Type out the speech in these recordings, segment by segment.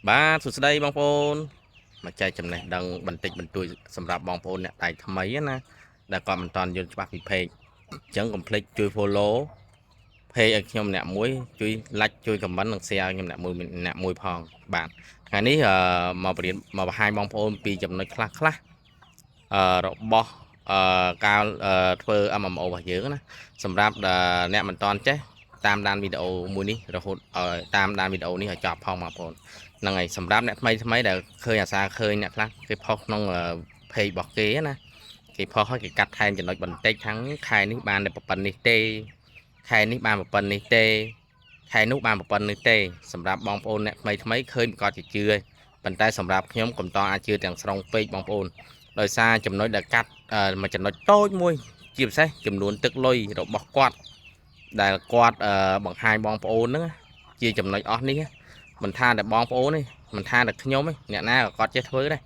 បាទសួស្តីបងប្អូនមកចែកចំណេះដឹងបន្តិចបន្តួចសម្រាប់បងប្អូនអ្នកដៃថ្មីណាដែលគាត់មិនតាន់យល់ច្បាស់ពី page អញ្ចឹងកុំភ្លេចជួយ follow page ឲ្យខ្ញុំអ្នកមួយជួយ like ជួយ comment និង share ឲ្យខ្ញុំអ្នកមួយផងបាទថ្ងៃនេះមកបរៀនមកបង្ហាញបងប្អូនពីចំណុចខ្លះរបស់ការធ្វើ MMO របស់យើងណាសម្រាប់អ្នកមិនតាន់ចេះតាមដានវីដេអូមួយនេះរហូតតាមដានវីដេអូនេះឲ្យចប់ផងបងប្អូនហ្នឹងហើយសម្រាប់អ្នកថ្មីដែលឃើញអាសាឃើញអ្នកខ្លះគេផុសក្នុង page របស់គេណាគេផុសឲ្យគេកាត់ថែមចំណុចបន្តិចខាងខែនេះបានតែប៉ុណ្្នេះទេខែនេះបានប៉ុណ្្នេះទេខែនោះបានប៉ុណ្្នេះទេសម្រាប់បងប្អូនអ្នកថ្មីឃើញក៏ជាជឿហើយប៉ុន្តែសម្រាប់ខ្ញុំកុំតអាចជឿទាំងស្រុងពេកបងប្អូនដោយសារចំណុចដែលកាត់មួយចំណុចតូចមួយជាពិសេសចំនួនទឹកលុយរបស់គាត់ដែលគាត់បង្ហាញបងប្អូនហ្នឹងជាចំណុចអស់នេះមិនថាតែបងប្អូនទេមិនថាតែខ្ញុំទេអ្នកណាក៏គាត់ចេះធ្វើដែរ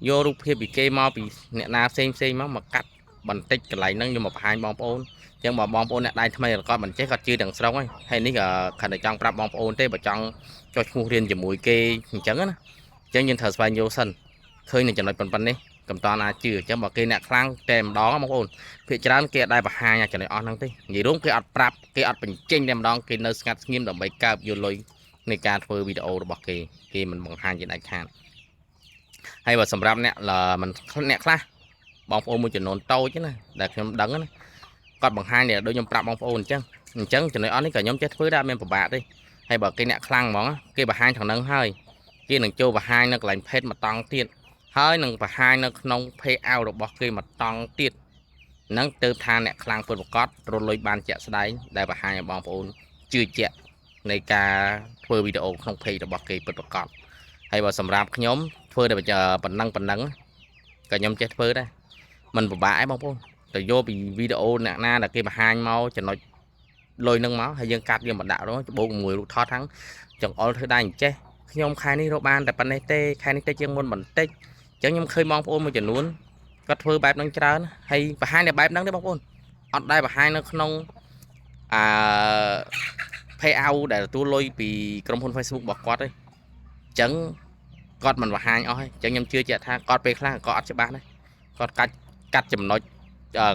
យករូបភាពពីគេមកពីអ្នកណាផ្សេងមកកាត់បន្តិចកន្លែងហ្នឹងយកមកបង្ហាញបងប្អូនអញ្ចឹងបើបងប្អូនអ្នកដៃថ្មីគាត់មិនចេះគាត់ជឿទាំងស្រុងហើយនេះក៏ខណ្ឌតែចង់ប្រាប់បងប្អូនទេបើចង់ចុះឈ្មោះរៀនជាមួយគេអញ្ចឹងណាអញ្ចឹងយើងត្រូវស្វែងយល់សិនឃើញនៅចំណុចប៉ុណ្នេះកំតនអាចជឿអញ្ចឹងបើគេអ្នកខ្លាំងតែម្ដងបងប្អូនភាគច្រើនគេអត់ដែលបង្ហាញចំណុចអស់ហ្នឹងទេនិយាយរួមគេអត់ប្រាប់គេអត់បញ្ចេញតែម្ដងគេនៅស្ងាត់ស្ងៀមដើម្បីកើបយកលុយនៃការធ្វើវីដេអូរបស់គេមិនបង្ហាញជាដាច់ខាតហើយបើសម្រាប់អ្នកមិនអ្នកខ្លះបងប្អូនមួយចំនួនតូចណាដែលខ្ញុំដឹងណាគាត់បង្ហាញដូចខ្ញុំប្រាប់បងប្អូនអញ្ចឹងចំណុចអស់នេះក៏ខ្ញុំចេះធ្វើដែរមានពិបាកទេហើយបើគេអ្នកខ្លាំងហ្មងគេបង្ហាញខាងហ្នឹងហើយគេនឹងចូលបង្ហាញនៅកន្លែង page មកតង់ទៀតហើយនឹងបង្ហាញនៅក្នុង page out របស់គេមកតង់ទៀតហ្នឹងទៅថាអ្នកខ្លាំងពិតប្រាកដរលុយបានជាក់ស្ដែងដែលបង្ហាញឲ្យបងប្អូនជឿជាក់នៃការធ្វើវីដេអូក្នុង page របស់គេពិតប្រាកដហើយបើសម្រាប់ខ្ញុំធ្វើតែប៉ុណ្ណឹងក៏ខ្ញុំចេះធ្វើដែរมันពិបាកឯងបងប្អូនទៅយកពីវីដេអូអ្នកណាដែលគេបង្ហាញមកចំណុចលុយនឹងមកហើយយើងកាត់យកមកដាក់នោះច្បូកមួយរូបថតហ្នឹងចង្អុលធ្វើដែរអញ្ចេះខ្ញុំខែនេះរកបានតែប៉ុណ្ណេះទេខែនេះទៅជាងមុនបន្តិចអញ្ចឹងខ្ញុំឃើញបងប្អូនមួយចំនួនគាត់ធ្វើបែបហ្នឹងច្រើនហើយបង្ហាញតែបែបហ្នឹងទេបងប្អូនអត់ដែលបង្ហាញនៅក្នុងpay out ដែលទទួលលុយពីក្រុមហ៊ុន Facebook របស់គាត់ទេអញ្ចឹងគាត់មិនបង្ហាញអស់ទេអញ្ចឹងខ្ញុំជឿជាក់ថាគាត់ពេលខ្លះក៏អត់ច្បាស់ដែរគាត់កាត់ចំណុច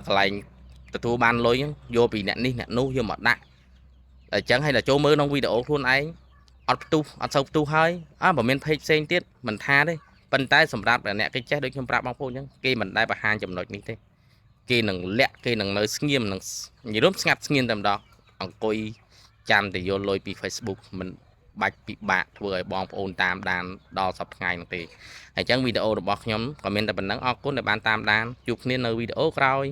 កន្លែងទទួលបានលុយយកពីអ្នកនេះអ្នកនោះយកមកដាក់អញ្ចឹងហើយដល់ចូលមើលក្នុងវីដេអូខ្លួនឯងអត់សូវផ្ទុះហើយបើមាន page ផ្សេងទៀតមិនថាទេប៉ុន្តែសម្រាប់អ្នកគេចេះដូចខ្ញុំប្រាប់បងប្អូនអញ្ចឹងគេមិនដែលបង្ហាញចំណុចនេះទេគេនឹងលាក់គេនឹងនៅស្ងៀមនឹងនិយាយរួមស្ងាត់ស្ងៀមតែម្ដងអង្គុយចាំតែយកលុយពី Facebook មិនបាច់ពិបាកធ្វើឲ្យបងប្អូនតាមដានដល់សប្តាហ៍ថ្ងៃនោះទេហើយអញ្ចឹងវីដេអូរបស់ខ្ញុំក៏មានតែប៉ុណ្្នឹងអរគុណដែលបានតាមដានជួបគ្នានៅវីដេអូក្រោយ